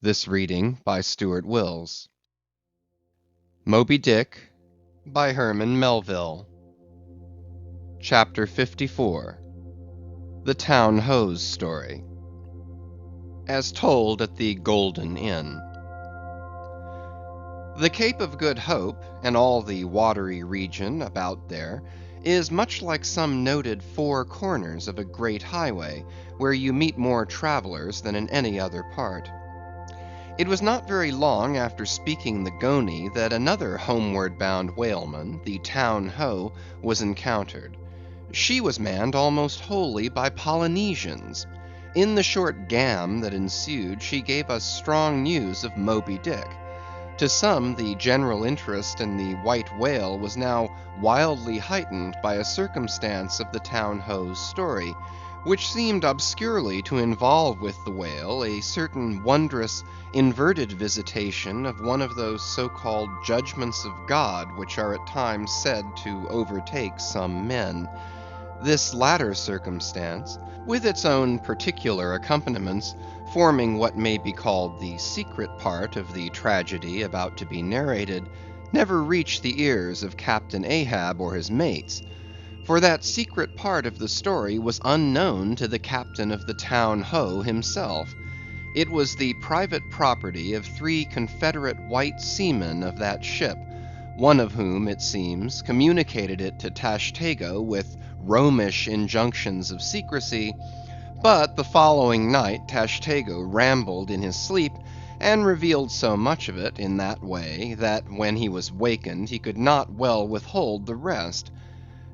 This reading by Stuart Wills. Moby-Dick by Herman Melville. Chapter 54. The Town Ho's Story. As told at the Golden Inn. The Cape of Good Hope, and all the watery region about there, is much like some noted four corners of a great highway, where you meet more travellers than in any other part. It was not very long after speaking the Goney that another homeward bound whaleman, the Town Ho, was encountered. She was manned almost wholly by Polynesians. In the short gam that ensued, she gave us strong news of Moby-Dick. To some, the general interest in the white whale was now wildly heightened by a circumstance of the Town Ho's story, which seemed obscurely to involve with the whale a certain wondrous inverted visitation of one of those so-called judgments of God which are at times said to overtake some men. This latter circumstance, with its own particular accompaniments, forming what may be called the secret part of the tragedy about to be narrated, never reached the ears of Captain Ahab or his mates. For that secret part of the story was unknown to the captain of the Town Ho himself. It was the private property of three Confederate white seamen of that ship, one of whom, it seems, communicated it to Tashtego with Romish injunctions of secrecy, but the following night Tashtego rambled in his sleep, and revealed so much of it in that way, that when he was wakened he could not well withhold the rest.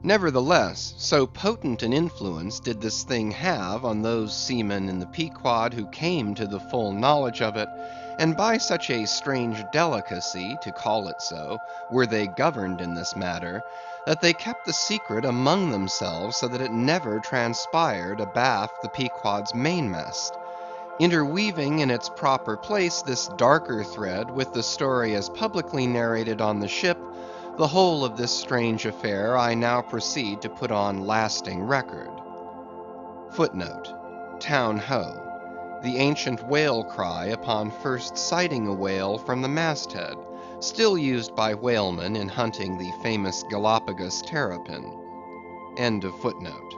Nevertheless, so potent an influence did this thing have on those seamen in the Pequod who came to the full knowledge of it, and by such a strange delicacy, to call it so, were they governed in this matter, that they kept the secret among themselves so that it never transpired abaft the Pequod's mainmast. Interweaving in its proper place this darker thread with the story as publicly narrated on the ship, the whole of this strange affair I now proceed to put on lasting record. Footnote: Town Ho, the ancient whale cry upon first sighting a whale from the masthead, still used by whalemen in hunting the famous Galapagos terrapin. End of footnote.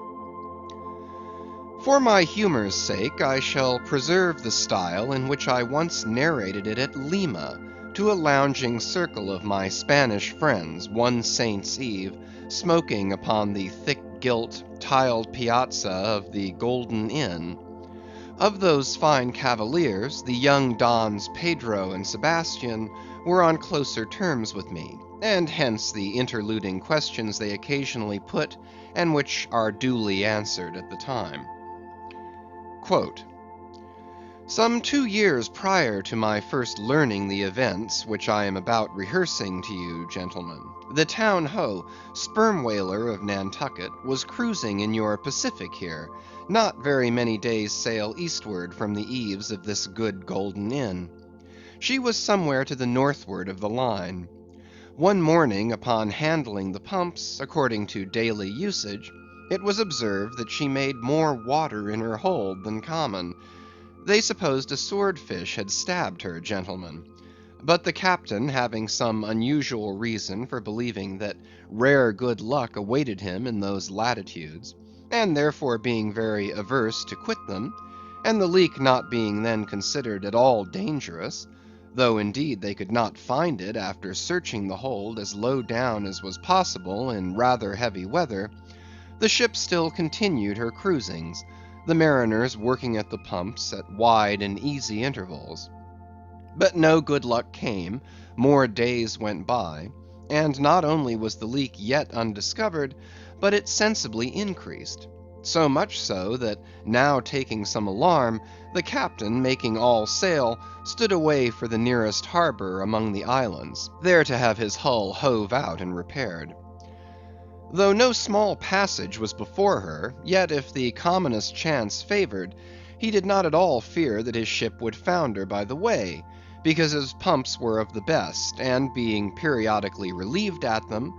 For my humor's sake, I shall preserve the style in which I once narrated it at Lima, to a lounging circle of my Spanish friends, one Saint's Eve, smoking upon the thick-gilt, tiled piazza of the Golden Inn. Of those fine cavaliers, the young Dons Pedro and Sebastian were on closer terms with me, and hence the interluding questions they occasionally put, and which are duly answered at the time. Quote, some 2 years prior to my first learning the events which I am about rehearsing to you, gentlemen, the Town Ho, sperm whaler of Nantucket, was cruising in your Pacific here, not very many days' sail eastward from the eaves of this good Golden Inn. She was somewhere to the northward of the line. One morning, upon handling the pumps, according to daily usage, it was observed that she made more water in her hold than common. They supposed a swordfish had stabbed her, gentlemen. But the captain, having some unusual reason for believing that rare good luck awaited him in those latitudes, and therefore being very averse to quit them, and the leak not being then considered at all dangerous, though indeed they could not find it after searching the hold as low down as was possible in rather heavy weather, the ship still continued her cruisings, the mariners working at the pumps at wide and easy intervals. But no good luck came, more days went by, and not only was the leak yet undiscovered, but it sensibly increased. So much so, that now taking some alarm, the captain, making all sail, stood away for the nearest harbor among the islands, there to have his hull hove out and repaired. Though no small passage was before her, yet if the commonest chance favored, he did not at all fear that his ship would founder by the way, because his pumps were of the best, and being periodically relieved at them,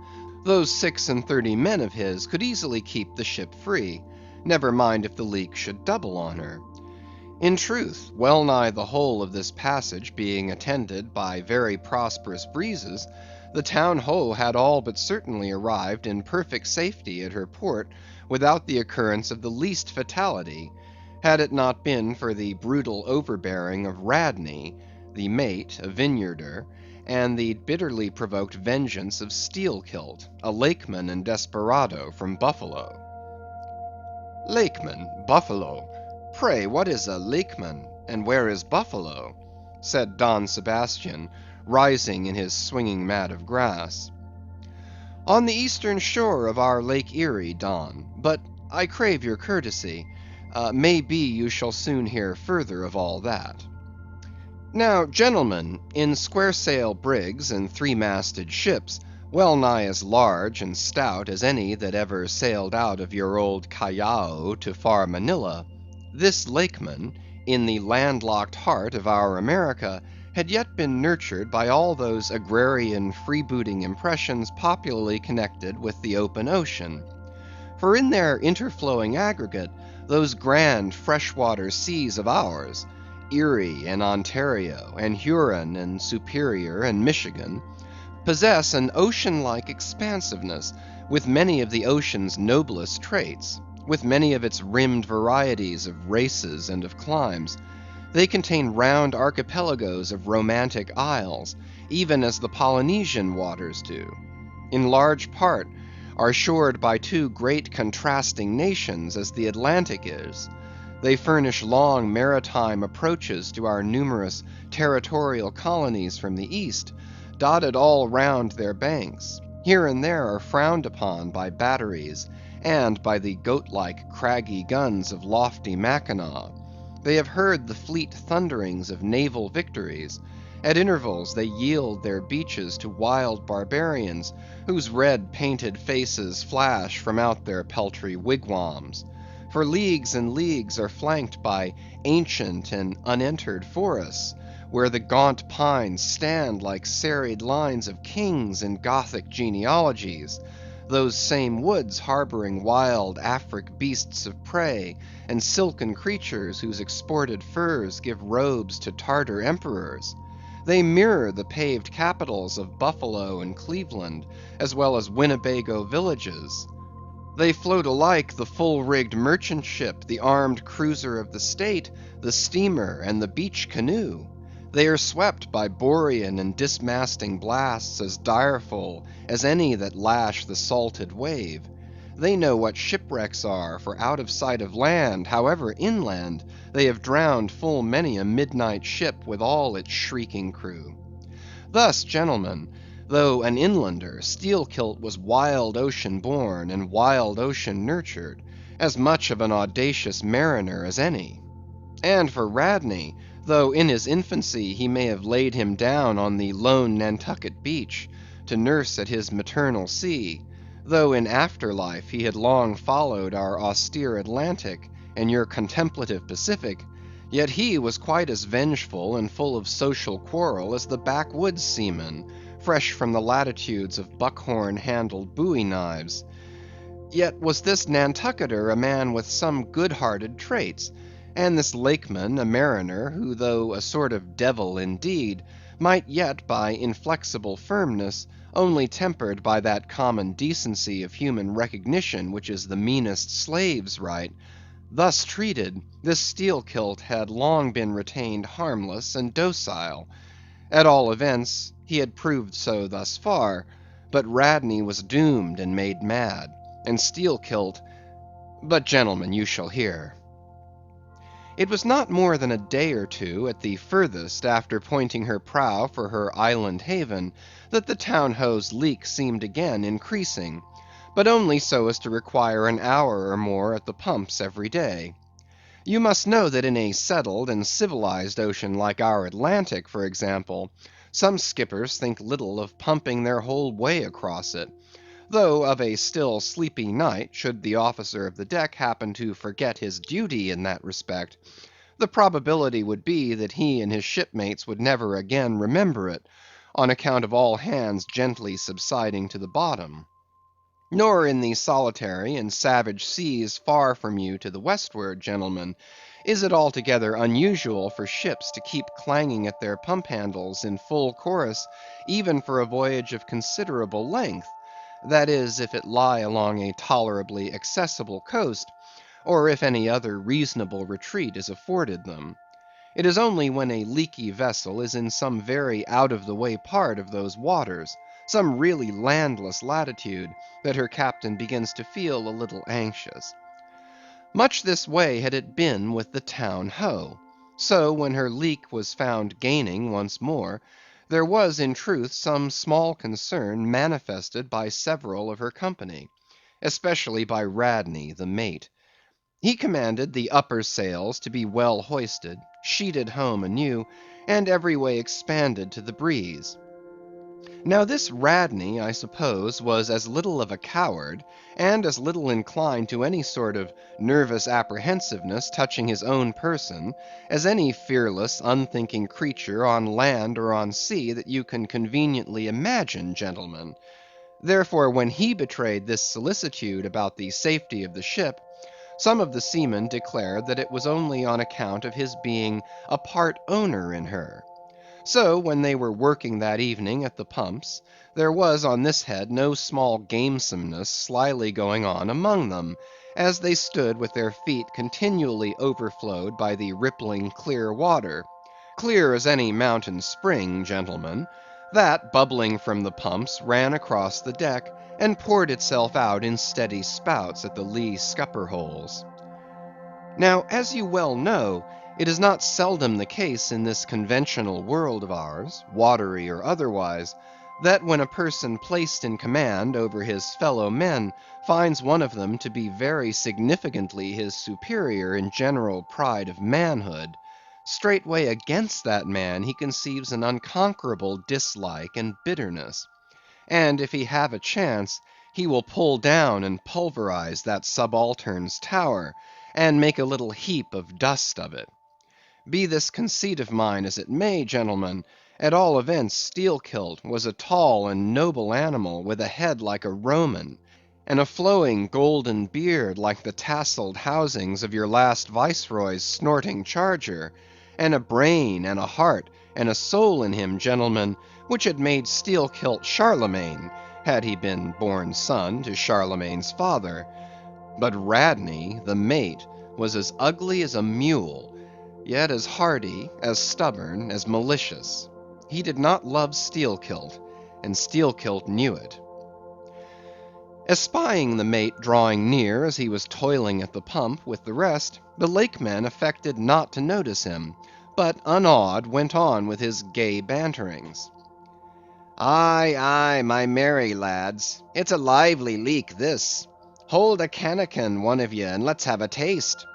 those 36 men of his could easily keep the ship free, never mind if the leak should double on her. In truth, well nigh the whole of this passage being attended by very prosperous breezes, the Town Ho had all but certainly arrived in perfect safety at her port without the occurrence of the least fatality, had it not been for the brutal overbearing of Radney, the mate, a Vineyarder, and the bitterly provoked vengeance of Steelkilt, a Lakeman and desperado from Buffalo. "Lakeman, Buffalo! Pray, what is a Lakeman, and where is Buffalo?" said Don Sebastian, rising in his swinging mat of grass. "On the eastern shore of our Lake Erie, Don; but I crave your courtesy. May be you shall soon hear further of all that. Now, gentlemen, in square sail brigs and three-masted ships, well nigh as large and stout as any that ever sailed out of your old Callao to far Manila, this Lakeman, in the landlocked heart of our America, had yet been nurtured by all those agrarian freebooting impressions popularly connected with the open ocean. For in their interflowing aggregate, those grand freshwater seas of ours, Erie and Ontario, and Huron and Superior and Michigan, possess an ocean-like expansiveness, with many of the ocean's noblest traits, with many of its rimmed varieties of races and of climes. They contain round archipelagos of romantic isles, even as the Polynesian waters do. In large part, are shored by two great contrasting nations, as the Atlantic is. They furnish long maritime approaches to our numerous territorial colonies from the east, dotted all round their banks. Here and there are frowned upon by batteries, and by the goat-like craggy guns of lofty Mackinaw. They have heard the fleet thunderings of naval victories. At intervals they yield their beaches to wild barbarians, whose red painted faces flash from out their peltry wigwams. For leagues and leagues are flanked by ancient and unentered forests, where the gaunt pines stand like serried lines of kings in Gothic genealogies; those same woods harboring wild Afric beasts of prey, and silken creatures whose exported furs give robes to Tartar emperors. They mirror the paved capitals of Buffalo and Cleveland, as well as Winnebago villages. They float alike the full-rigged merchant ship, the armed cruiser of the state, the steamer, and the beach canoe. They are swept by borean and dismasting blasts as direful as any that lash the salted wave. They know what shipwrecks are, for out of sight of land, however inland, they have drowned full many a midnight ship with all its shrieking crew. Thus, gentlemen, though an inlander, Steelkilt was wild ocean born and wild ocean nurtured, as much of an audacious mariner as any. And for Radney, though in his infancy he may have laid him down on the lone Nantucket beach, to nurse at his maternal sea; though in after life he had long followed our austere Atlantic, and your contemplative Pacific; yet he was quite as vengeful and full of social quarrel as the backwoods seaman, fresh from the latitudes of buckhorn-handled bowie knives. Yet was this Nantucketer a man with some good-hearted traits, and this Lakeman a mariner, who though a sort of devil indeed, might yet by inflexible firmness, only tempered by that common decency of human recognition which is the meanest slave's right. Thus treated, this Steelkilt had long been retained harmless and docile. At all events, he had proved so thus far; but Radney was doomed and made mad, and Steelkilt—but, gentlemen, you shall hear. It was not more than a day or two, at the furthest, after pointing her prow for her island haven, that the Town Ho's leak seemed again increasing, but only so as to require an hour or more at the pumps every day. You must know that in a settled and civilized ocean like our Atlantic, for example, some skippers think little of pumping their whole way across it; though of a still sleepy night, should the officer of the deck happen to forget his duty in that respect, the probability would be that he and his shipmates would never again remember it, on account of all hands gently subsiding to the bottom. Nor in the solitary and savage seas far from you to the westward, gentlemen, Is it altogether unusual for ships to keep clanging at their pump handles in full chorus, even for a voyage of considerable length? That is, if it lie along a tolerably accessible coast, or if any other reasonable retreat is afforded them. It is only when a leaky vessel is in some very out of the way part of those waters, some really landless latitude, that her captain begins to feel a little anxious. Much this way had it been with the Town Ho. So when her leak was found gaining once more, there was in truth some small concern manifested by several of her company, especially by Radney the mate. He commanded the upper sails to be well hoisted, sheeted home anew, and every way expanded to the breeze. Now this Radney, I suppose, was as little of a coward, and as little inclined to any sort of nervous apprehensiveness touching his own person, as any fearless, unthinking creature on land or on sea that you can conveniently imagine, gentlemen. Therefore, when he betrayed this solicitude about the safety of the ship, some of the seamen declared that it was only on account of his being a part owner in her. So when they were working that evening at the pumps, there was on this head no small gamesomeness slyly going on among them, as they stood with their feet continually overflowed by the rippling clear water, clear as any mountain spring, gentlemen, that, bubbling from the pumps, ran across the deck, and poured itself out in steady spouts at the lee scupper holes. Now, as you well know, it is not seldom the case in this conventional world of ours, watery or otherwise, that when a person placed in command over his fellow men finds one of them to be very significantly his superior in general pride of manhood, straightway against that man he conceives an unconquerable dislike and bitterness. And if he have a chance, he will pull down and pulverize that subaltern's tower, and make a little heap of dust of it. Be this conceit of mine as it may, gentlemen, at all events Steelkilt was a tall and noble animal with a head like a Roman, and a flowing golden beard like the tasselled housings of your last viceroy's snorting charger, and a brain and a heart and a soul in him, gentlemen, which had made Steelkilt Charlemagne, had he been born son to Charlemagne's father. But Radney, the mate, was as ugly as a mule, yet as hardy, as stubborn, as malicious. He did not love Steelkilt, and Steelkilt knew it. Espying the mate drawing near as he was toiling at the pump with the rest, the Lakeman affected not to notice him, but unawed went on with his gay banterings. "Aye, aye, my merry lads, it's a lively leak this. Hold a cannikin, one of ye, and let's have a taste.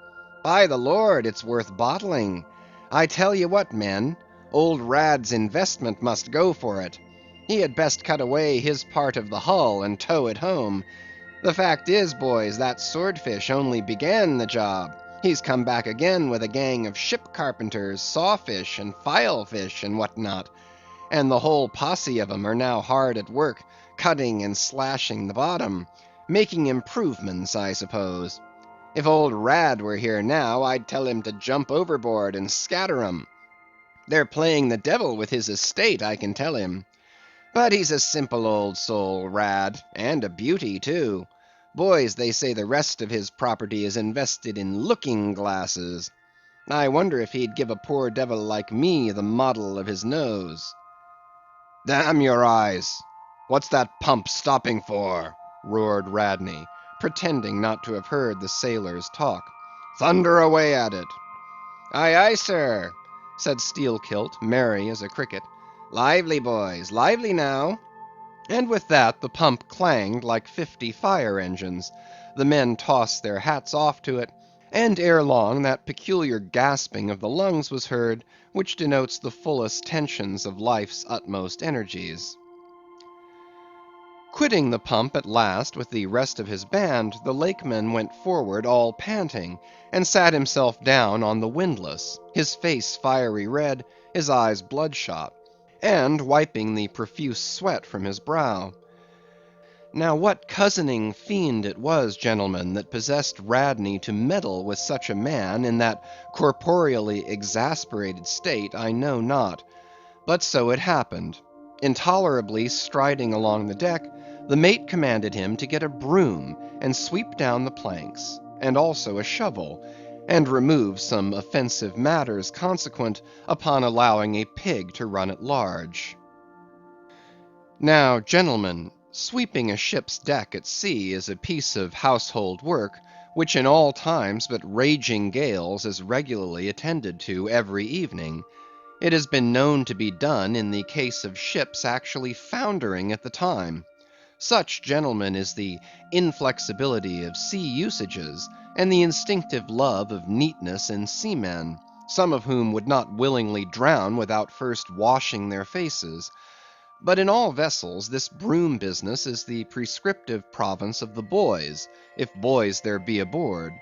By the Lord, it's worth bottling. I tell ye what, men, old Rad's investment must go for it. He had best cut away his part of the hull and tow it home. The fact is, boys, that swordfish only began the job. He's come back again with a gang of ship carpenters, sawfish, and filefish, and what not, and the whole posse of 'em are now hard at work, cutting and slashing the bottom, making improvements, I suppose. If old Rad were here now, I'd tell him to jump overboard and scatter 'em. They're playing the devil with his estate, I can tell him. But he's a simple old soul, Rad, and a beauty too. Boys, they say the rest of his property is invested in looking glasses. I wonder if he'd give a poor devil like me the model of his nose." "Damn your eyes! What's that pump stopping for?" roared Radney, pretending not to have heard the sailors' talk. "Thunder away at it!" "Aye, aye, sir," said Steelkilt, merry as a cricket. "Lively, boys, lively now." And with that the pump clanged like 50 fire engines, the men tossed their hats off to it, and ere long that peculiar gasping of the lungs was heard, which denotes the fullest tensions of life's utmost energies. Quitting the pump at last with the rest of his band, the Lakeman went forward all panting, and sat himself down on the windlass, his face fiery red, his eyes bloodshot, and wiping the profuse sweat from his brow. Now what cozening fiend it was, gentlemen, that possessed Radney to meddle with such a man in that corporeally exasperated state, I know not. But so it happened. Intolerably striding along the deck, the mate commanded him to get a broom and sweep down the planks, and also a shovel, and remove some offensive matters consequent upon allowing a pig to run at large. Now, gentlemen, sweeping a ship's deck at sea is a piece of household work, which in all times but raging gales is regularly attended to every evening. It has been known to be done in the case of ships actually foundering at the time. Such, gentlemen, is the inflexibility of sea usages, and the instinctive love of neatness in seamen, some of whom would not willingly drown without first washing their faces. But in all vessels this broom business is the prescriptive province of the boys, if boys there be aboard.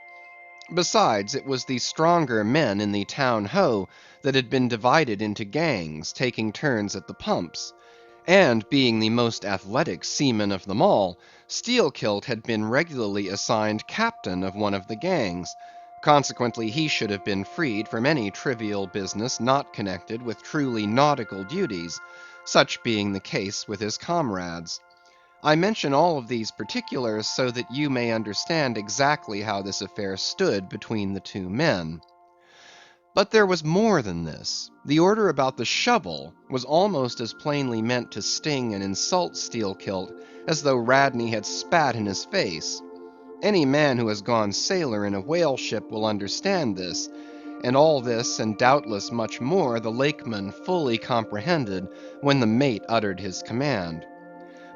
Besides, it was the stronger men in the town ho that had been divided into gangs, taking turns at the pumps; and being the most athletic seaman of them all, Steelkilt had been regularly assigned captain of one of the gangs; consequently he should have been freed from any trivial business not connected with truly nautical duties, such being the case with his comrades. I mention all of these particulars so that you may understand exactly how this affair stood between the two men. But there was more than this. The order about the shovel was almost as plainly meant to sting and insult Steelkilt as though Radney had spat in his face. Any man who has gone sailor in a whale ship will understand this, and all this, and doubtless much more, the Lakeman fully comprehended when the mate uttered his command.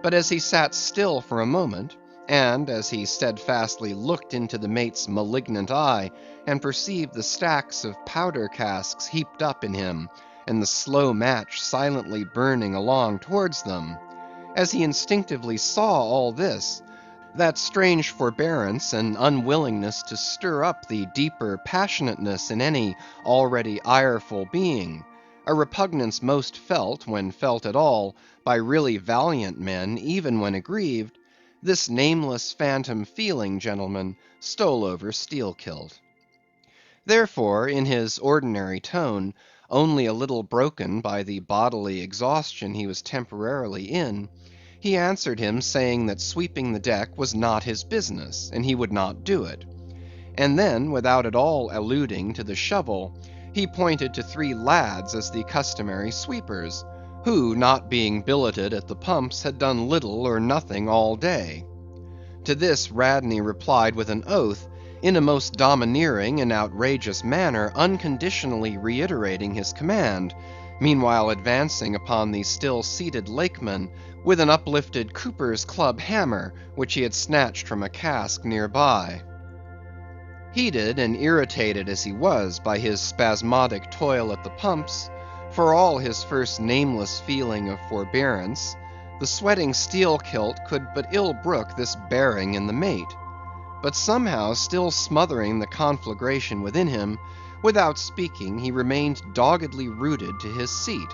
But as he sat still for a moment, and as he steadfastly looked into the mate's malignant eye, and perceived the stacks of powder casks heaped up in him, and the slow match silently burning along towards them; as he instinctively saw all this, that strange forbearance and unwillingness to stir up the deeper passionateness in any already ireful being, a repugnance most felt, when felt at all, by really valiant men, even when aggrieved; this nameless phantom feeling, gentlemen, stole over Steelkilt. Therefore, in his ordinary tone, only a little broken by the bodily exhaustion he was temporarily in, he answered him saying that sweeping the deck was not his business, and he would not do it. And then, without at all alluding to the shovel, he pointed to three lads as the customary sweepers, who, not being billeted at the pumps, had done little or nothing all day. To this Radney replied with an oath, in a most domineering and outrageous manner, unconditionally reiterating his command, meanwhile advancing upon the still seated Lakeman with an uplifted cooper's club hammer, which he had snatched from a cask near by. Heated and irritated as he was by his spasmodic toil at the pumps, for all his first nameless feeling of forbearance, the sweating Steelkilt could but ill brook this bearing in the mate; but somehow still smothering the conflagration within him, without speaking he remained doggedly rooted to his seat,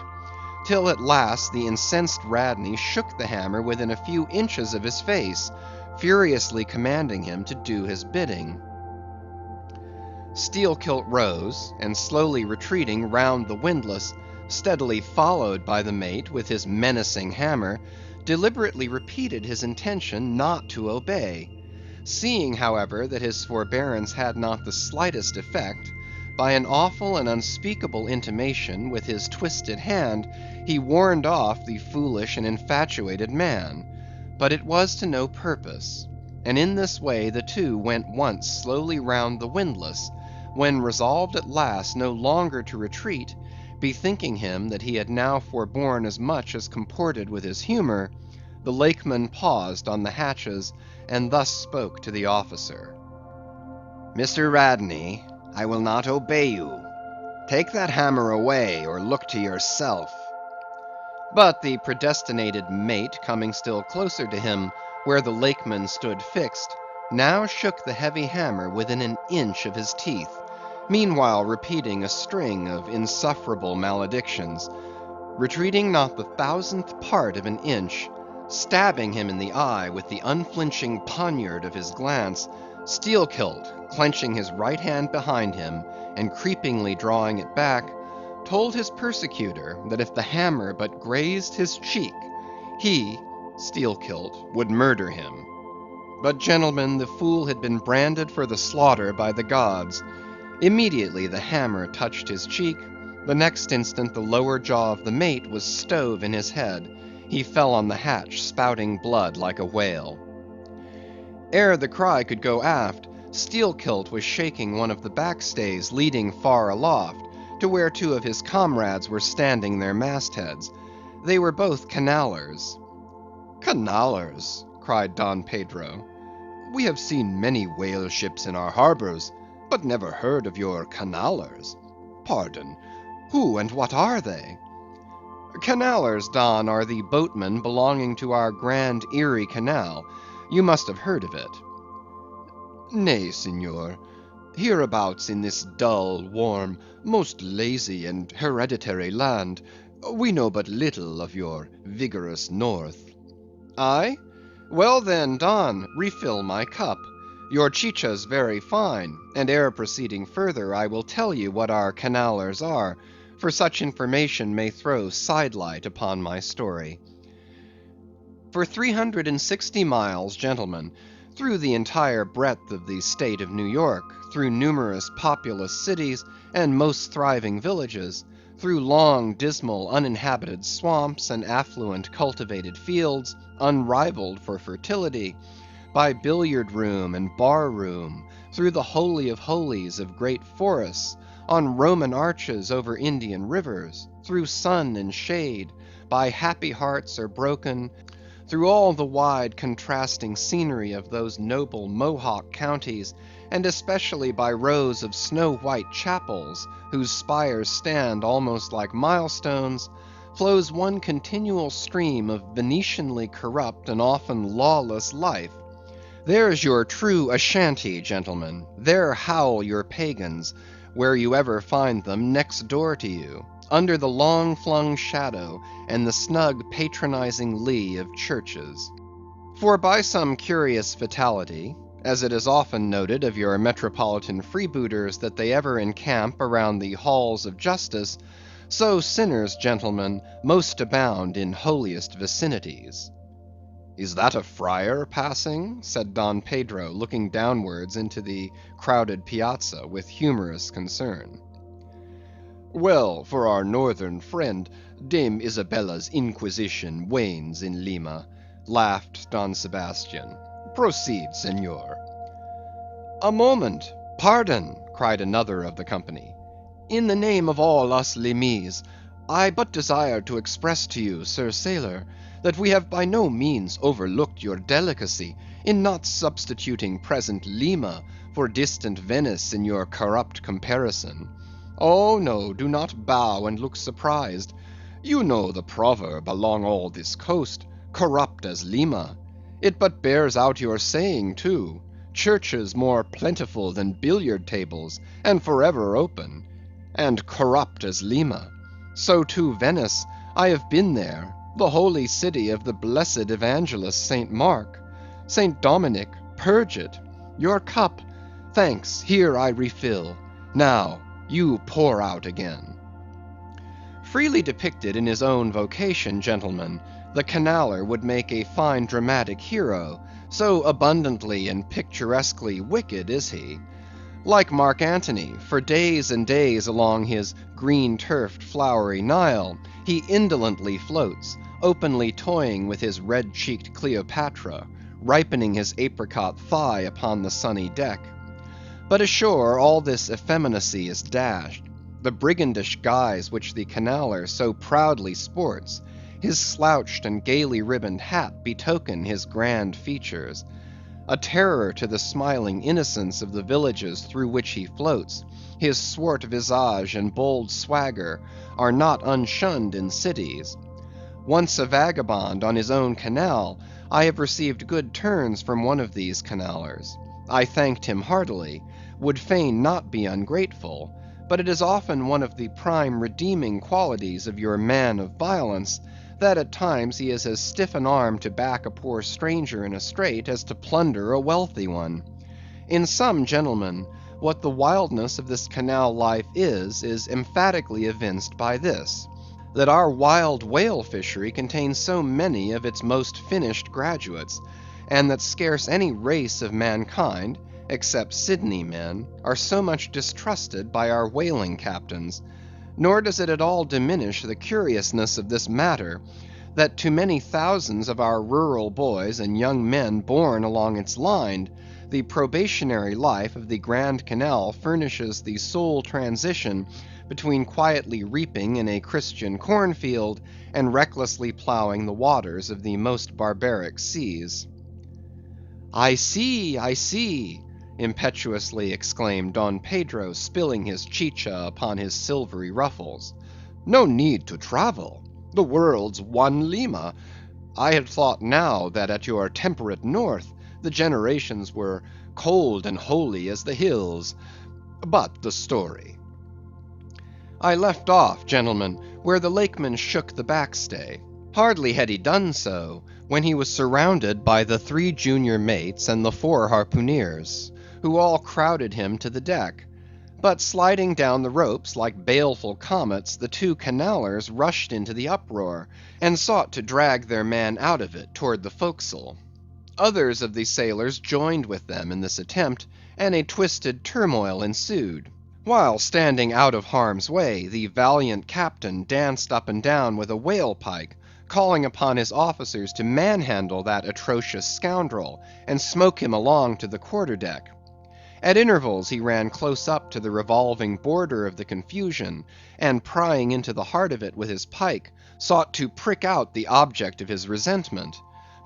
till at last the incensed Radney shook the hammer within a few inches of his face, furiously commanding him to do his bidding. Steelkilt rose, and slowly retreating round the windlass, steadily followed by the mate with his menacing hammer, deliberately repeated his intention not to obey. Seeing, however, that his forbearance had not the slightest effect, by an awful and unspeakable intimation with his twisted hand, he warned off the foolish and infatuated man; but it was to no purpose, and in this way the two went once slowly round the windlass, when resolved at last no longer to retreat, bethinking him that he had now forborne as much as comported with his humor, the Lakeman paused on the hatches, and thus spoke to the officer: "Mr. Radney, I will not obey you. Take that hammer away, or look to yourself." But the predestinated mate coming still closer to him, where the Lakeman stood fixed, now shook the heavy hammer within an inch of his teeth, meanwhile repeating a string of insufferable maledictions. Retreating not the thousandth part of an inch, Stabbing him in the eye with the unflinching poniard of his glance, Steelkilt, clenching his right hand behind him, and creepingly drawing it back, told his persecutor that if the hammer but grazed his cheek, he, Steelkilt, would murder him. But, gentlemen, the fool had been branded for the slaughter by the gods. Immediately the hammer touched his cheek, the next instant the lower jaw of the mate was stove in his head. He fell on the hatch, spouting blood like a whale. Ere the cry could go aft, Steelkilt was shaking one of the backstays leading far aloft, to where two of his comrades were standing their mastheads. They were both canallers. "Canallers!" cried Don Pedro. "We have seen many whale ships in our harbors, but never heard of your canallers. Pardon, who and what are they?" "Canallers, Don, are the boatmen belonging to our Grand Erie Canal. You must have heard of it." "Nay, Senor. Hereabouts in this dull, warm, most lazy and hereditary land, we know but little of your vigorous north." "Aye? Well then, Don, refill my cup. Your chicha's very fine, and ere proceeding further, I will tell you what our canallers are, for such information may throw sidelight upon my story. For 360 miles, gentlemen, through the entire breadth of the state of New York, through numerous populous cities and most thriving villages, through long, dismal, uninhabited swamps and affluent cultivated fields, unrivaled for fertility, by billiard room and bar room, through the holy of holies of great forests, on Roman arches over Indian rivers, through sun and shade, by happy hearts or broken, through all the wide contrasting scenery of those noble Mohawk counties, and especially by rows of snow-white chapels, whose spires stand almost like milestones, flows one continual stream of Venetianly corrupt and often lawless life. There's your true Ashantee, gentlemen. There howl your pagans, where you ever find them, next door to you, under the long-flung shadow and the snug patronizing lee of churches. For by some curious fatality, as it is often noted of your metropolitan freebooters that they ever encamp around the halls of justice, so sinners, gentlemen, most abound in holiest vicinities. "Is that a friar passing?" said Don Pedro, looking downwards into the crowded piazza with humorous concern. "Well, for our northern friend, Dame Isabella's Inquisition wanes in Lima," laughed Don Sebastian. "Proceed, Senor." "A moment, pardon," cried another of the company. "In the name of all us Limese, I but desire to express to you, Sir Sailor, that we have by no means overlooked your delicacy in not substituting present Lima for distant Venice in your corrupt comparison. Oh no, do not bow and look surprised. You know the proverb along all this coast, corrupt as Lima. It but bears out your saying too. Churches more plentiful than billiard tables, and forever open. And corrupt as Lima. So too Venice, I have been there, the holy city of the blessed evangelist St. Mark. St. Dominic, purge it. Your cup, thanks, here I refill. Now, you pour out again." Freely depicted in his own vocation, gentlemen, the canaller would make a fine dramatic hero, so abundantly and picturesquely wicked is he. Like Mark Antony, for days and days along his green-turfed, flowery Nile, he indolently floats, openly toying with his red-cheeked Cleopatra, ripening his apricot thigh upon the sunny deck. But ashore all this effeminacy is dashed. The brigandish guise which the canaller so proudly sports, his slouched and gaily ribboned hat betoken his grand features. A terror to the smiling innocence of the villages through which he floats, his swart visage and bold swagger are not unshunned in cities. Once a vagabond on his own canal, I have received good turns from one of these canallers. I thanked him heartily, would fain not be ungrateful, but it is often one of the prime redeeming qualities of your man of violence, that at times he is as stiff an arm to back a poor stranger in a strait as to plunder a wealthy one. In some gentlemen, what the wildness of this canal life is emphatically evinced by this, that our wild whale fishery contains so many of its most finished graduates, and that scarce any race of mankind, except Sydney men, are so much distrusted by our whaling captains. Nor does it at all diminish the curiousness of this matter, that to many thousands of our rural boys and young men born along its line, the probationary life of the Grand Canal furnishes the sole transition between quietly reaping in a Christian cornfield and recklessly ploughing the waters of the most barbaric seas. I see, impetuously exclaimed Don Pedro, spilling his chicha upon his silvery ruffles. No need to travel. The world's one Lima. I had thought now that at your temperate north the generations were cold and holy as the hills. But the story. I left off, gentlemen, where the Lakeman shook the backstay. Hardly had he done so, when he was surrounded by the 3 junior mates and the 4 harpooneers, who all crowded him to the deck. But sliding down the ropes like baleful comets, the 2 canallers rushed into the uproar, and sought to drag their man out of it toward the forecastle. Others of the sailors joined with them in this attempt, and a twisted turmoil ensued. While standing out of harm's way, the valiant captain danced up and down with a whale pike, calling upon his officers to manhandle that atrocious scoundrel, and smoke him along to the quarter-deck. At intervals he ran close up to the revolving border of the confusion, and prying into the heart of it with his pike, sought to prick out the object of his resentment.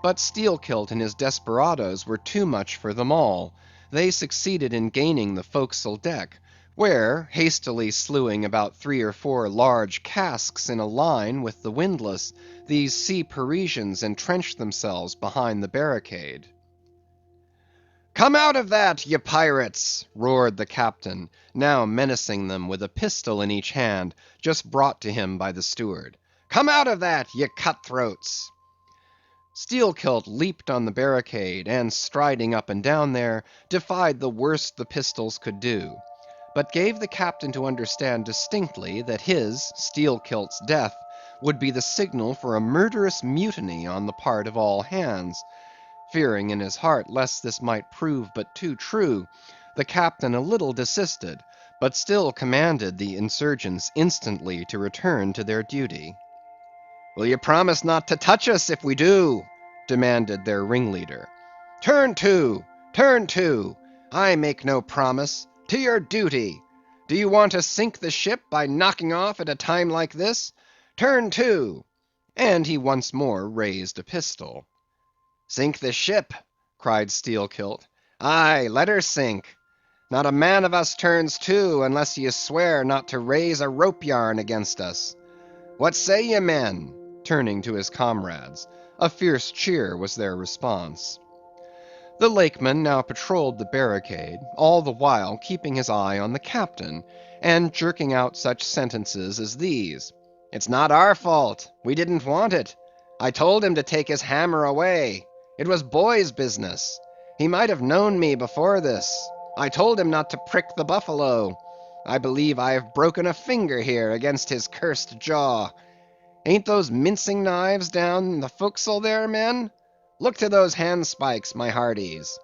But Steelkilt and his desperadoes were too much for them all. They succeeded in gaining the forecastle deck, where, hastily slewing about 3 or 4 large casks in a line with the windlass, these sea Parisians entrenched themselves behind the barricade. "Come out of that, ye pirates!" roared the captain, now menacing them with a pistol in each hand, just brought to him by the steward. "Come out of that, ye cutthroats!" Steelkilt leaped on the barricade, and striding up and down there, defied the worst the pistols could do, but gave the captain to understand distinctly that his, Steelkilt's, death would be the signal for a murderous mutiny on the part of all hands. Fearing in his heart lest this might prove but too true, the captain a little desisted, but still commanded the insurgents instantly to return to their duty. "Will you promise not to touch us if we do?" demanded their ringleader. "Turn to! Turn to! I make no promise. To your duty! Do you want to sink the ship by knocking off at a time like this? Turn to!" And he once more raised a pistol. "Sink the ship!" cried Steelkilt. "Aye, let her sink. Not a man of us turns to, unless ye swear not to raise a rope yarn against us. What say ye, men?" turning to his comrades. A fierce cheer was their response. The Lakeman now patrolled the barricade, all the while keeping his eye on the captain, and jerking out such sentences as these: "It's not our fault. We didn't want it. I told him to take his hammer away. It was boy's business. He might have known me before this. I told him not to prick the buffalo. I believe I have broken a finger here against his cursed jaw. Ain't those mincing knives down in the forecastle there, men? Look to those handspikes, my hearties.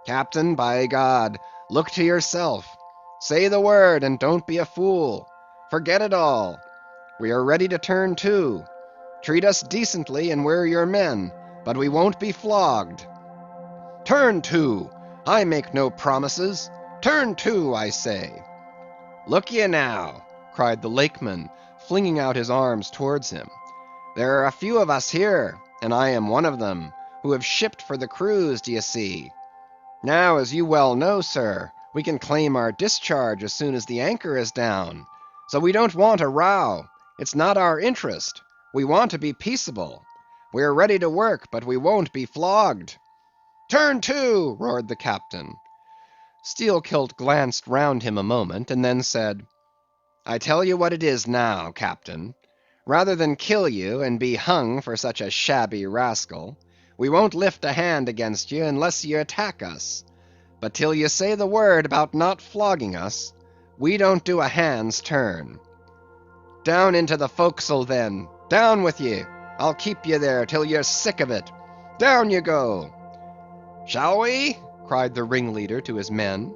Captain, by God, look to yourself. Say the word, and don't be a fool. Forget it all. We are ready to turn to. Treat us decently, and we're your men, but we won't be flogged. Turn to! I make no promises. Turn to, I say." "Look ye now," cried the Lakeman, flinging out his arms towards him. "There are a few of us here, and I am one of them, who have shipped for the cruise, d'ye see. Now, as you well know, sir, we can claim our discharge as soon as the anchor is down. So we don't want a row. It's not our interest. We want to be peaceable. We're ready to work, but we won't be flogged." "Turn to!" roared the captain. Steelkilt glanced round him a moment, and then said, "I tell you what it is now, captain. Rather than kill you and be hung for such a shabby rascal, we won't lift a hand against you unless you attack us. But till you say the word about not flogging us, we don't do a hand's turn. Down into the forecastle then. Down with ye. I'll keep you there till you're sick of it. Down you go. Shall we? Cried the ringleader to his men.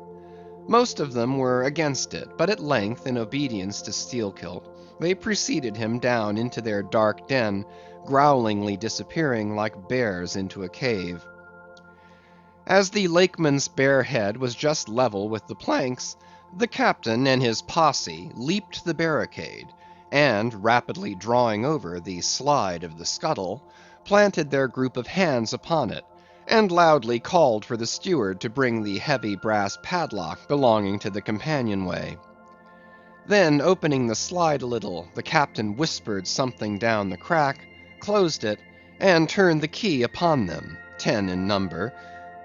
Most of them were against it, but at length, in obedience to Steelkilt, they preceded him down into their dark den, growlingly disappearing like bears into a cave. As the Lakeman's bare head was just level with the planks, the captain and his posse leaped the barricade, and rapidly drawing over the slide of the scuttle, planted their group of hands upon it, and loudly called for the steward to bring the heavy brass padlock belonging to the companionway. Then, opening the slide a little, the captain whispered something down the crack, closed it, and turned the key upon them, 10 in number,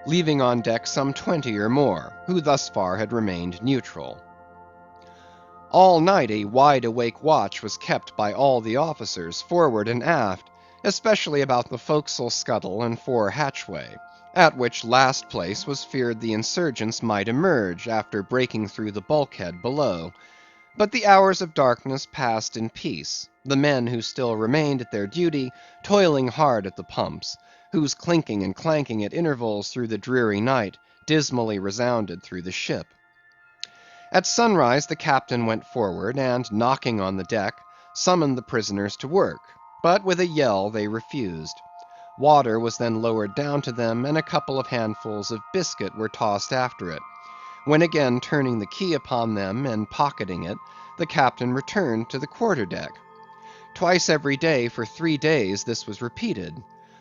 leaving on deck some 20 or more, who thus far had remained neutral. All night a wide-awake watch was kept by all the officers, forward and aft, especially about the forecastle scuttle and fore hatchway, at which last place was feared the insurgents might emerge after breaking through the bulkhead below. But the hours of darkness passed in peace, the men who still remained at their duty toiling hard at the pumps, whose clinking and clanking at intervals through the dreary night dismally resounded through the ship. At sunrise the captain went forward, and knocking on the deck, summoned the prisoners to work, but with a yell they refused. Water was then lowered down to them, and a couple of handfuls of biscuit were tossed after it, when again turning the key upon them and pocketing it, the captain returned to the quarter-deck. Twice every day for 3 days this was repeated,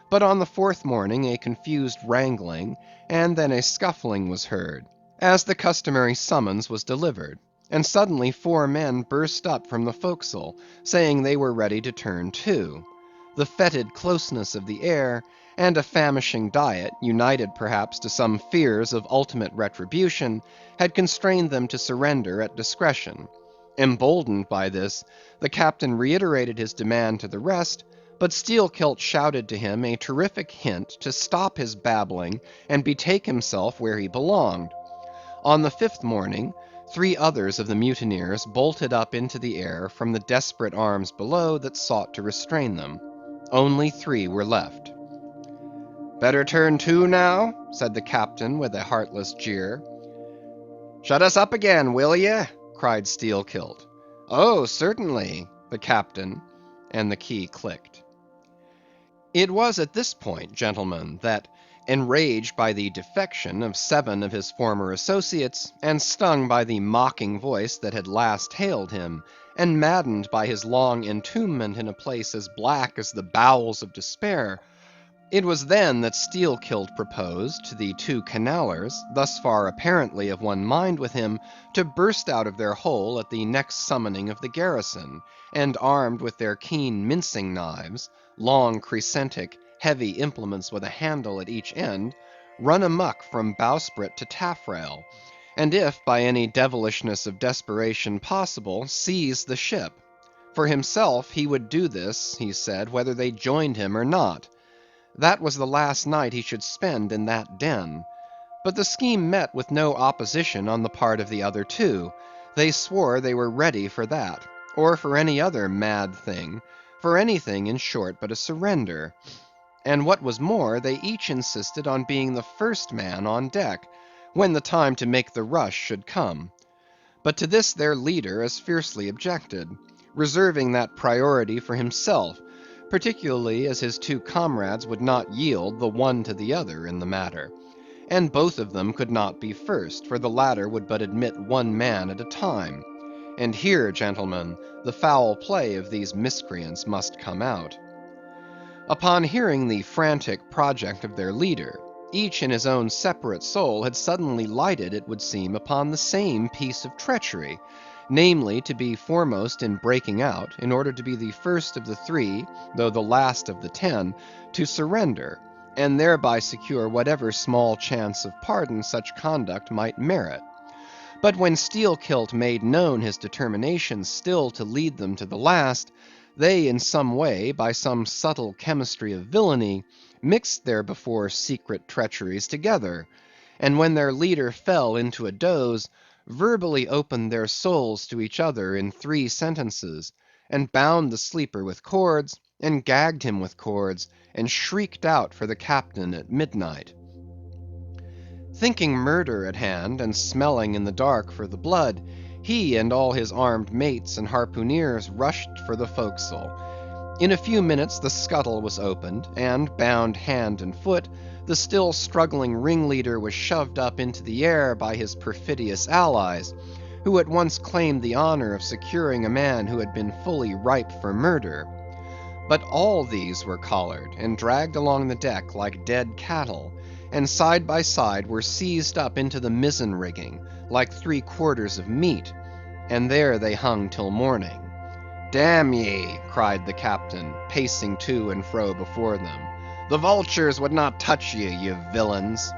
but on the 4th morning a confused wrangling, and then a scuffling was heard, as the customary summons was delivered, and suddenly 4 men burst up from the forecastle, saying they were ready to turn to. The fetid closeness of the air, and a famishing diet, united perhaps to some fears of ultimate retribution, had constrained them to surrender at discretion. Emboldened by this, the captain reiterated his demand to the rest, but Steelkilt shouted to him a terrific hint to stop his babbling and betake himself where he belonged. On the 5th morning, 3 others of the mutineers bolted up into the air from the desperate arms below that sought to restrain them. Only 3 were left. "Better turn to now?" said the captain with a heartless jeer. "Shut us up again, will ye?" cried Steelkilt. "Oh, certainly," the captain, and the key clicked. It was at this point, gentlemen, that, enraged by the defection of 7 of his former associates, and stung by the mocking voice that had last hailed him, and maddened by his long entombment in a place as black as the bowels of despair, it was then that Steelkilt proposed to the 2 Canallers, thus far apparently of one mind with him, to burst out of their hole at the next summoning of the garrison, and armed with their keen mincing knives, long crescentic, heavy implements with a handle at each end, run amuck from bowsprit to taffrail, and if by any devilishness of desperation possible, seize the ship. For himself, he would do this, he said, whether they joined him or not. That was the last night he should spend in that den. But the scheme met with no opposition on the part of the other 2. They swore they were ready for that, or for any other mad thing, for anything in short but a surrender. And what was more, they each insisted on being the first man on deck, when the time to make the rush should come. But to this their leader as fiercely objected, reserving that priority for himself, particularly as his 2 comrades would not yield the one to the other in the matter. And both of them could not be first, for the latter would but admit 1 man at a time. And here, gentlemen, the foul play of these miscreants must come out. Upon hearing the frantic project of their leader, each in his own separate soul had suddenly lighted, it would seem, upon the same piece of treachery, namely, to be foremost in breaking out, in order to be the first of the 3, though the last of the 10, to surrender, and thereby secure whatever small chance of pardon such conduct might merit. But when Steelkilt made known his determination still to lead them to the last, They in some way, by some subtle chemistry of villainy, mixed their before secret treacheries together, and when their leader fell into a doze, verbally opened their souls to each other in 3 sentences, and bound the sleeper with cords, and gagged him with cords, and shrieked out for the captain at midnight. Thinking murder at hand, and smelling in the dark for the blood, he and all his armed mates and harpooneers rushed for the forecastle. In a few minutes the scuttle was opened, and bound hand and foot, the still struggling ringleader was shoved up into the air by his perfidious allies, who at once claimed the honor of securing a man who had been fully ripe for murder. But all these were collared and dragged along the deck like dead cattle, and side by side were seized up into the mizzen rigging like 3 quarters of meat, and there they hung till morning. "Damn ye," cried the captain, pacing to and fro before them, "the vultures would not touch ye, ye villains."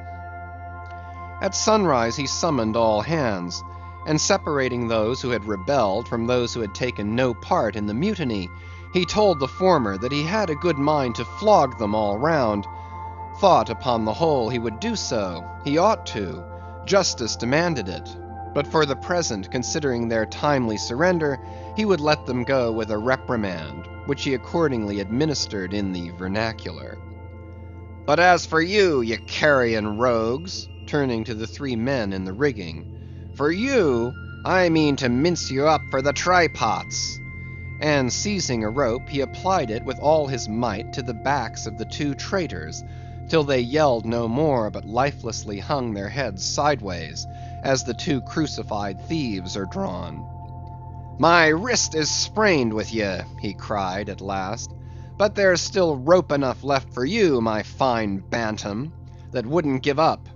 At sunrise he summoned all hands, and separating those who had rebelled from those who had taken no part in the mutiny, he told the former that he had a good mind to flog them all round. Thought upon the whole he would do so; he ought to; justice demanded it; but for the present, considering their timely surrender, he would let them go with a reprimand, which he accordingly administered in the vernacular. "But as for you, ye carrion rogues," turning to the 3 men in the rigging, "for you, I mean to mince you up for the trypots." And seizing a rope, he applied it with all his might to the backs of the 2 traitors, till they yelled no more, but lifelessly hung their heads sideways, as the 2 crucified thieves are drawn. "My wrist is sprained with ye," he cried at last, "but there's still rope enough left for you, my fine bantam, that wouldn't give up.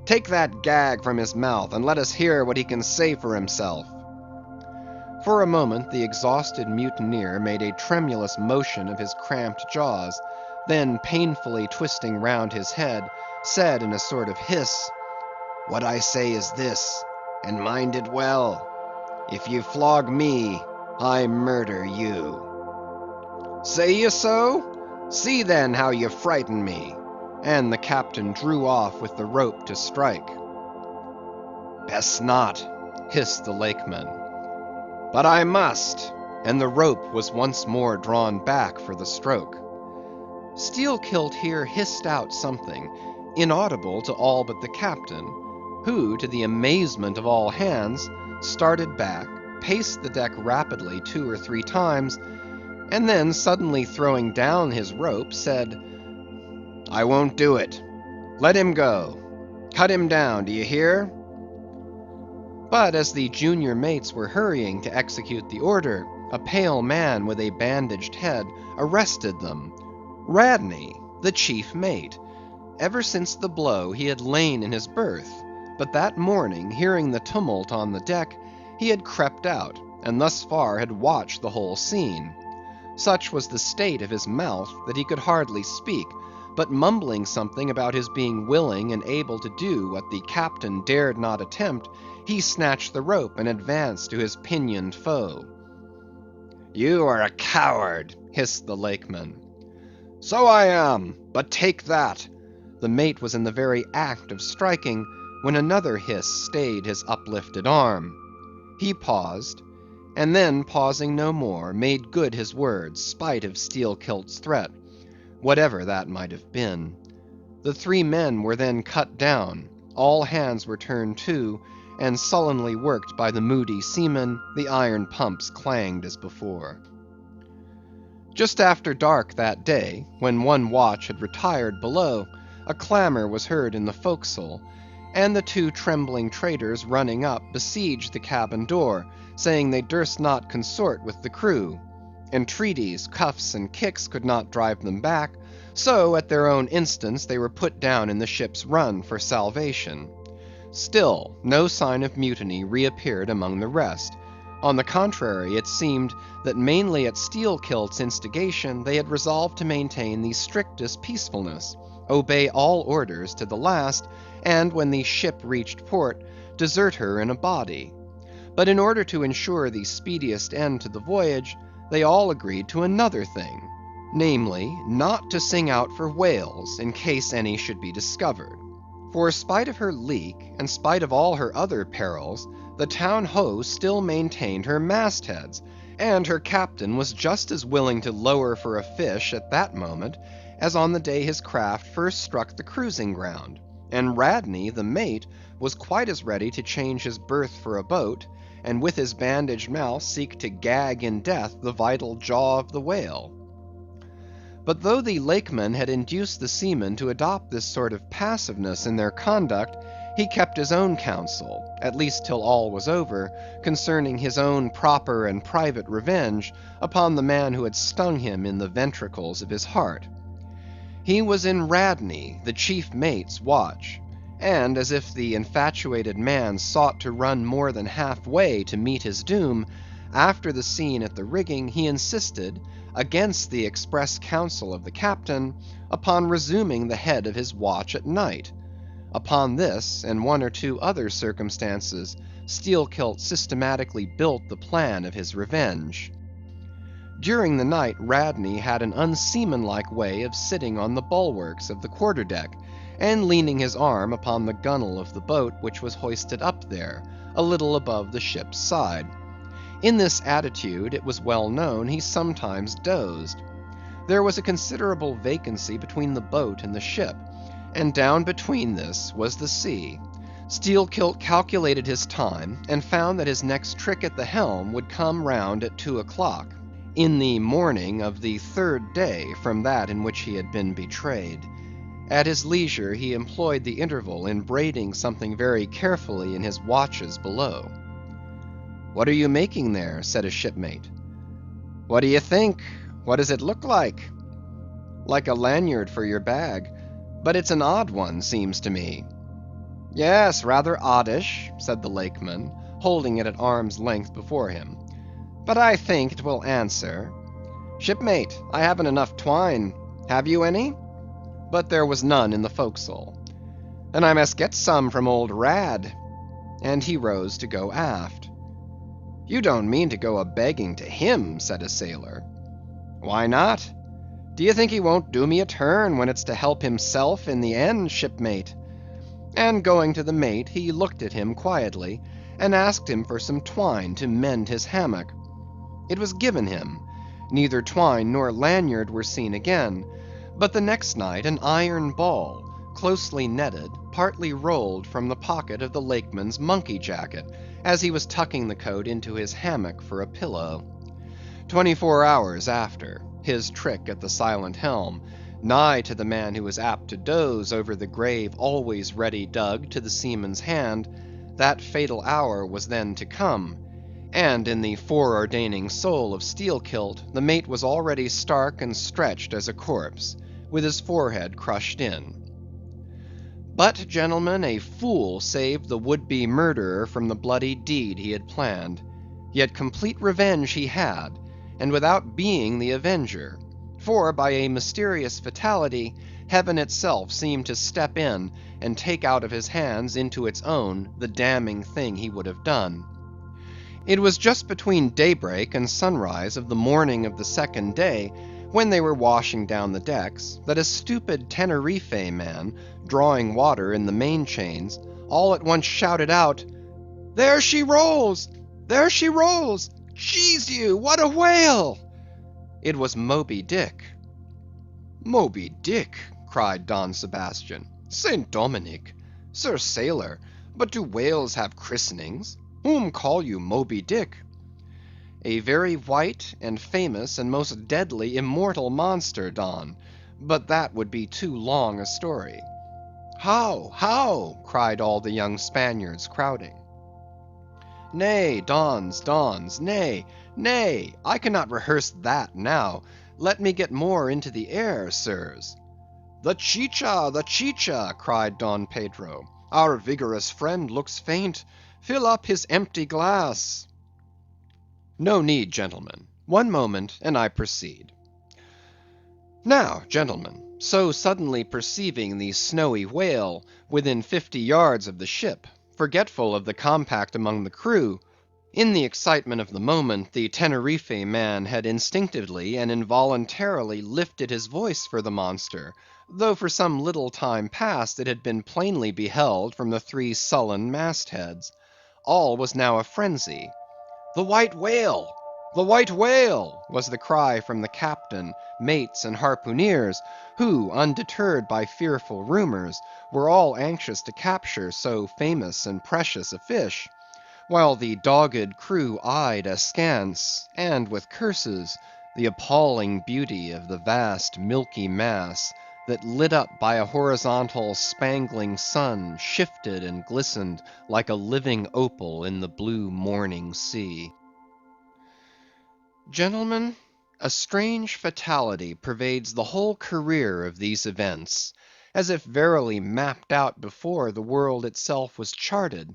Take that gag from his mouth, and let us hear what he can say for himself." For a moment the exhausted mutineer made a tremulous motion of his cramped jaws, then painfully twisting round his head, said in a sort of hiss, "What I say is this, and mind it well. If you flog me, I murder you." "Say ye so? See then how ye frighten me." And the captain drew off with the rope to strike. "Best not," hissed the Lakeman. "But I must," and the rope was once more drawn back for the stroke. Steelkilt here hissed out something, inaudible to all but the captain, who, to the amazement of all hands, started back, paced the deck rapidly 2 or 3 times, and then suddenly throwing down his rope, said, "I won't do it. Let him go. Cut him down, do you hear?" But as the junior mates were hurrying to execute the order, a pale man with a bandaged head arrested them. Radney, the chief mate. Ever since the blow he had lain in his berth, but that morning, hearing the tumult on the deck, he had crept out, and thus far had watched the whole scene. Such was the state of his mouth that he could hardly speak, but mumbling something about his being willing and able to do what the captain dared not attempt, he snatched the rope and advanced to his pinioned foe. "You are a coward," hissed the Lakeman. "So I am, but take that." The mate was in the very act of striking, when another hiss stayed his uplifted arm. He paused, and then pausing no more, made good his words, spite of Steelkilt's threat, whatever that might have been. The 3 men were then cut down, all hands were turned to, and sullenly worked by the moody seamen, the iron pumps clanged as before. Just after dark that day, when one watch had retired below, a clamor was heard in the forecastle, and the 2 trembling traitors running up besieged the cabin door, saying they durst not consort with the crew. Entreaties, cuffs, and kicks could not drive them back, so at their own instance they were put down in the ship's run for salvation. Still, no sign of mutiny reappeared among the rest. On the contrary, it seemed that mainly at Steelkilt's instigation they had resolved to maintain the strictest peacefulness, obey all orders to the last, and when the ship reached port, desert her in a body. But in order to ensure the speediest end to the voyage, they all agreed to another thing, namely, not to sing out for whales in case any should be discovered. For spite of her leak, and spite of all her other perils, the town ho still maintained her mastheads, and her captain was just as willing to lower for a fish at that moment as on the day his craft first struck the cruising ground, and Radney, the mate, was quite as ready to change his berth for a boat, and with his bandaged mouth seek to gag in death the vital jaw of the whale. But though the Lakeman had induced the seamen to adopt this sort of passiveness in their conduct, he kept his own counsel, at least till all was over, concerning his own proper and private revenge upon the man who had stung him in the ventricles of his heart. He was in Radney, the chief mate's watch, and as if the infatuated man sought to run more than half-way to meet his doom, after the scene at the rigging, he insisted, against the express counsel of the captain, upon resuming the head of his watch at night. Upon this, and one or two other circumstances, Steelkilt systematically built the plan of his revenge. During the night Radney had an unseamanlike way of sitting on the bulwarks of the quarter-deck, and leaning his arm upon the gunwale of the boat which was hoisted up there, a little above the ship's side. In this attitude, it was well known, he sometimes dozed. There was a considerable vacancy between the boat and the ship, and down between this was the sea. Steelkilt calculated his time, and found that his next trick at the helm would come round at 2 o'clock, in the morning of the third day from that in which he had been betrayed. At his leisure he employed the interval in braiding something very carefully in his watches below. "What are you making there?" said a shipmate. "What do you think? What does it look like?" "Like a lanyard for your bag, but it's an odd one, seems to me." "Yes, rather oddish," said the Lakeman, holding it at arm's length before him. "But I think it will answer. Shipmate, I haven't enough twine. Have you any?" But there was none in the forecastle. "Then I must get some from old Rad." And he rose to go aft. "You don't mean to go a-begging to him?" said a sailor. "Why not? Do you think he won't do me a turn when it's to help himself in the end, shipmate?" And going to the mate, he looked at him quietly, and asked him for some twine to mend his hammock. It was given him. Neither twine nor lanyard were seen again, but the next night an iron ball, closely netted, partly rolled from the pocket of the Lakeman's monkey jacket, as he was tucking the coat into his hammock for a pillow. 24 hours after, his trick at the silent helm, nigh to the man who was apt to doze over the grave always ready dug to the seaman's hand, that fatal hour was then to come, and in the foreordaining soul of Steelkilt, the mate was already stark and stretched as a corpse, with his forehead crushed in. But, gentlemen, a fool saved the would-be murderer from the bloody deed he had planned. Yet complete revenge he had, and without being the avenger; for by a mysterious fatality, Heaven itself seemed to step in and take out of his hands into its own the damning thing he would have done. It was just between daybreak and sunrise of the morning of the second day, when they were washing down the decks, that a stupid Tenerife man, drawing water in the main chains, all at once shouted out, "There she rolls! There she rolls! Jeez you, what a whale!" It was Moby-Dick. "Moby-Dick!" cried Don Sebastian. "St. Dominic! Sir Sailor, but do whales have christenings? Whom call you Moby-Dick?" "A very white, and famous, and most deadly immortal monster, Don; but that would be too long a story." "How? How?" cried all the young Spaniards crowding. "Nay, Dons, Dons, nay, nay, I cannot rehearse that now. Let me get more into the air, sirs." "The chicha, the chicha!" cried Don Pedro. "Our vigorous friend looks faint. Fill up his empty glass." "No need, gentlemen. One moment, and I proceed. Now, gentlemen, so suddenly perceiving the snowy whale within 50 yards of the ship, forgetful of the compact among the crew, In the excitement of the moment, the Tenerife man had instinctively and involuntarily lifted his voice for the monster, though for some little time past it had been plainly beheld from the three sullen mastheads. All was now a frenzy. "The white whale! The white whale!" was the cry from the captain, mates, and harpooneers, who, undeterred by fearful rumors, were all anxious to capture so famous and precious a fish; while the dogged crew eyed askance, and with curses, the appalling beauty of the vast milky mass, that lit up by a horizontal spangling sun, shifted and glistened like a living opal in the blue morning sea. Gentlemen, a strange fatality pervades the whole career of these events, as if verily mapped out before the world itself was charted.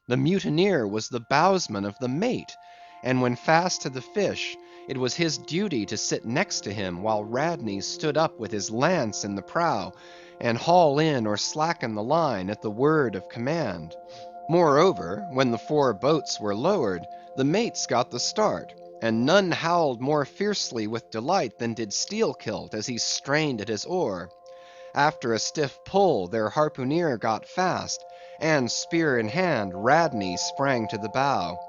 The mutineer was the bowsman of the mate, and when fast to the fish, it was his duty to sit next to him while Radney stood up with his lance in the prow, and haul in or slacken the line at the word of command. Moreover, when the four boats were lowered, the mates got the start, and none howled more fiercely with delight than did Steelkilt as he strained at his oar. After a stiff pull, their harpooneer got fast, and spear in hand, Radney sprang to the bow.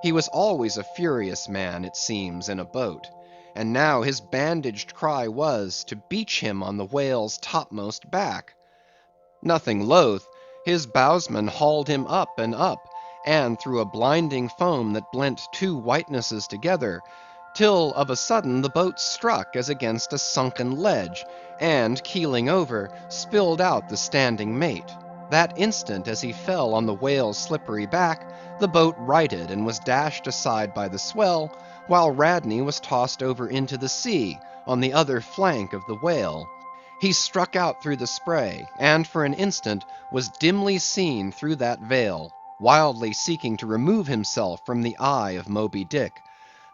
He was always a furious man, it seems, in a boat; and now his bandaged cry was, to beach him on the whale's topmost back. Nothing loath, his bowsman hauled him up and up, and through a blinding foam that blent two whitenesses together, till of a sudden the boat struck as against a sunken ledge, and keeling over, spilled out the standing mate. That instant, as he fell on the whale's slippery back, the boat righted and was dashed aside by the swell, while Radney was tossed over into the sea, on the other flank of the whale. He struck out through the spray, and for an instant was dimly seen through that veil, wildly seeking to remove himself from the eye of Moby-Dick;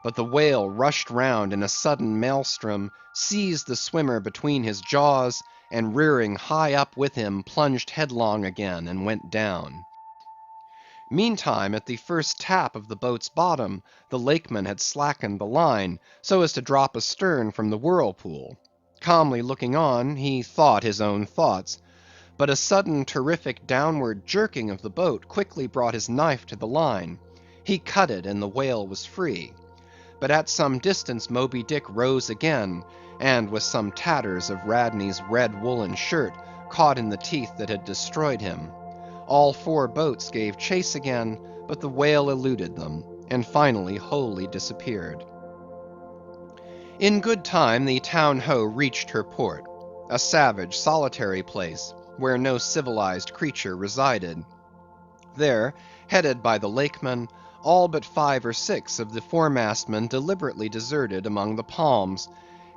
but the whale rushed round in a sudden maelstrom, seized the swimmer between his jaws, and rearing high up with him, plunged headlong again, and went down. Meantime, at the first tap of the boat's bottom, the Lakeman had slackened the line, so as to drop astern from the whirlpool. Calmly looking on, he thought his own thoughts; but a sudden terrific downward jerking of the boat quickly brought his knife to the line. He cut it, and the whale was free. But at some distance Moby Dick rose again, and with some tatters of Radney's red woolen shirt caught in the teeth that had destroyed him. All four boats gave chase again, but the whale eluded them, and finally wholly disappeared. In good time the Town Ho reached her port, a savage, solitary place, where no civilized creature resided. There, headed by the Lakeman, all but 5 or 6 of the foremastmen deliberately deserted among the palms,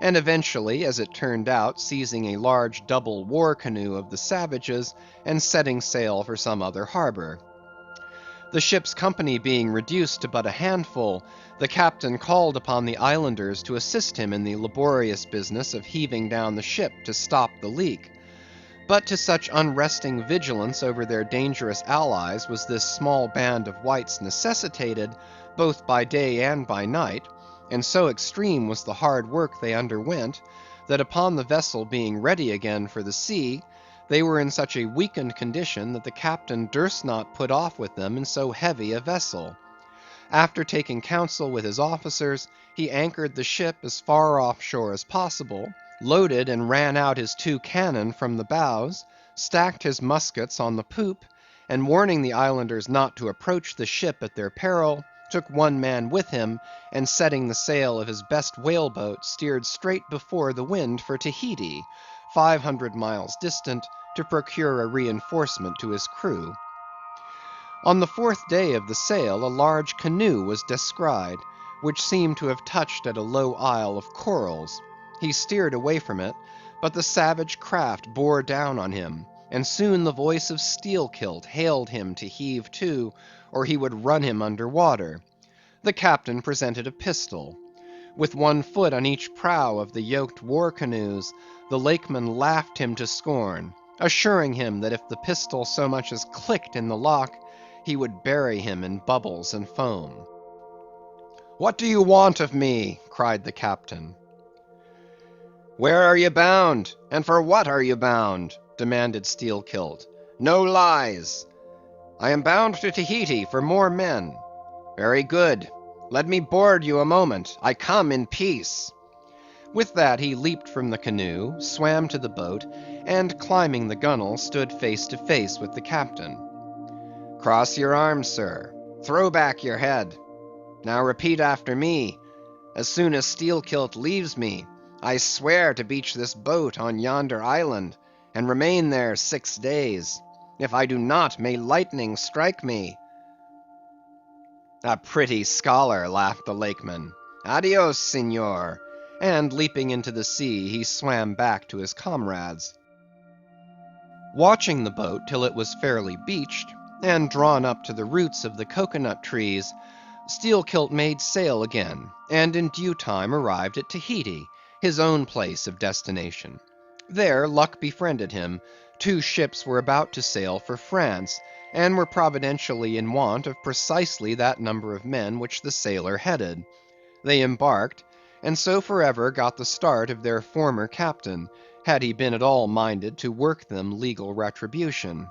and eventually, as it turned out, seizing a large double war canoe of the savages, and setting sail for some other harbor. The ship's company being reduced to but a handful, the captain called upon the islanders to assist him in the laborious business of heaving down the ship to stop the leak. But to such unresting vigilance over their dangerous allies was this small band of whites necessitated, both by day and by night, and so extreme was the hard work they underwent, that upon the vessel being ready again for the sea, they were in such a weakened condition that the captain durst not put off with them in so heavy a vessel. After taking counsel with his officers, he anchored the ship as far off shore as possible, loaded and ran out his 2 cannon from the bows, stacked his muskets on the poop, and warning the islanders not to approach the ship at their peril, took 1 man with him, and setting the sail of his best whale boat, steered straight before the wind for Tahiti, 500 miles distant, to procure a reinforcement to his crew. On the 4th day of the sail, a large canoe was descried, which seemed to have touched at a low isle of corals. He steered away from it, but the savage craft bore down on him, and soon the voice of Steelkilt hailed him to heave to, or he would run him under water. The captain presented a pistol. With 1 foot on each prow of the yoked war canoes, the Lakeman laughed him to scorn, assuring him that if the pistol so much as clicked in the lock, he would bury him in bubbles and foam. What do you want of me? Cried the captain. Where are you bound, and for what are you bound? Demanded Steelkilt. No lies. I am bound to Tahiti for more men. Very good. Let me board you a moment. I come in peace. With that he leaped from the canoe, swam to the boat, and climbing the gunwale, stood face to face with the captain. Cross your arms, sir. Throw back your head. Now repeat after me. As soon as Steelkilt leaves me, I swear to beach this boat on yonder island, and remain there 6 days. If I do not, may lightning strike me. A pretty scholar, laughed the lakeman. Adios, senor. And leaping into the sea, he swam back to his comrades. Watching the boat till it was fairly beached, and drawn up to the roots of the cocoanut trees, Steelkilt made sail again, and in due time arrived at Tahiti, his own place of destination. There luck befriended him. 2 ships were about to sail for France, and were providentially in want of precisely that number of men which the sailor headed. They embarked, and so forever got the start of their former captain, had he been at all minded to work them legal retribution.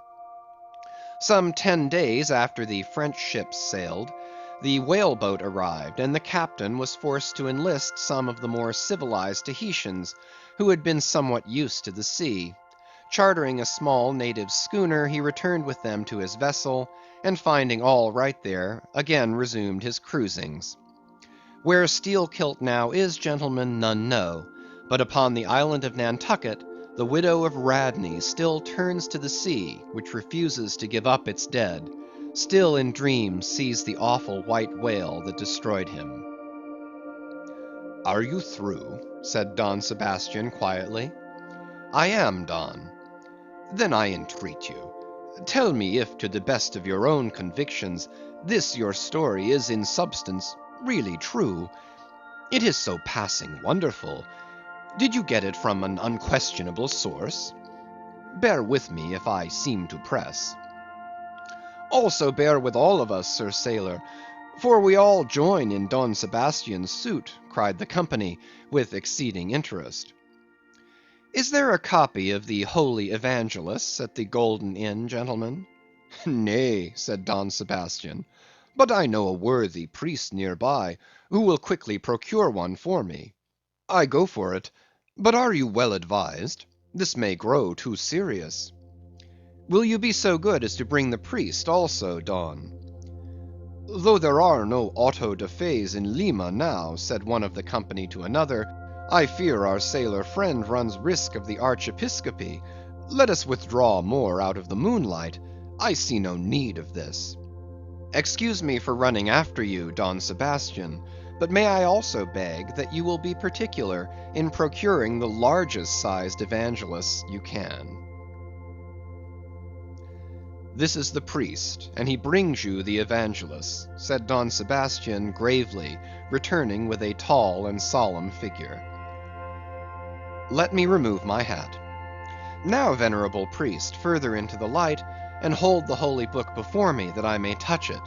Some 10 days after the French ships sailed, the whale-boat arrived, and the captain was forced to enlist some of the more civilized Tahitians, who had been somewhat used to the sea. Chartering a small native schooner, he returned with them to his vessel, and finding all right there, again resumed his cruisings. Where Steelkilt now is, gentlemen, none know, but upon the island of Nantucket, the widow of Radney still turns to the sea, which refuses to give up its dead, still in dreams sees the awful white whale that destroyed him. Are you through? Said Don Sebastian quietly. I am, Don. Then I entreat you, tell me if to the best of your own convictions, this your story is in substance really true. It is so passing wonderful. Did you get it from an unquestionable source? Bear with me if I seem to press. Also bear with all of us, Sir Sailor, for we all join in Don Sebastian's suit, cried the company, with exceeding interest. Is there a copy of the Holy Evangelists at the Golden Inn, gentlemen? Nay, said Don Sebastian, but I know a worthy priest near by, who will quickly procure one for me. I go for it, but are you well advised? This may grow too serious. Will you be so good as to bring the priest also, Don? Though there are no auto da fes in Lima now, said one of the company to another, I fear our sailor friend runs risk of the archiepiscopacy. Let us withdraw more out of the moonlight. I see no need of this. Excuse me for running after you, Don Sebastian, but may I also beg that you will be particular in procuring the largest sized evangelists you can. This is the priest, and he brings you the evangelists, said Don Sebastian gravely, returning with a tall and solemn figure. Let me remove my hat. Now, venerable priest, further into the light, and hold the holy book before me, that I may touch it.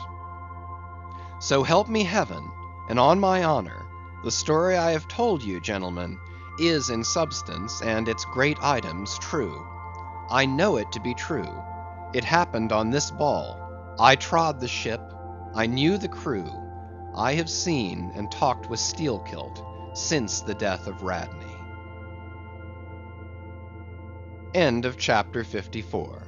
So help me heaven, and on my honor, the story I have told you, gentlemen, is in substance and its great items true. I know it to be true. It happened on this ball. I trod the ship. I knew the crew. I have seen and talked with Steelkilt since the death of Radney. End of chapter 54.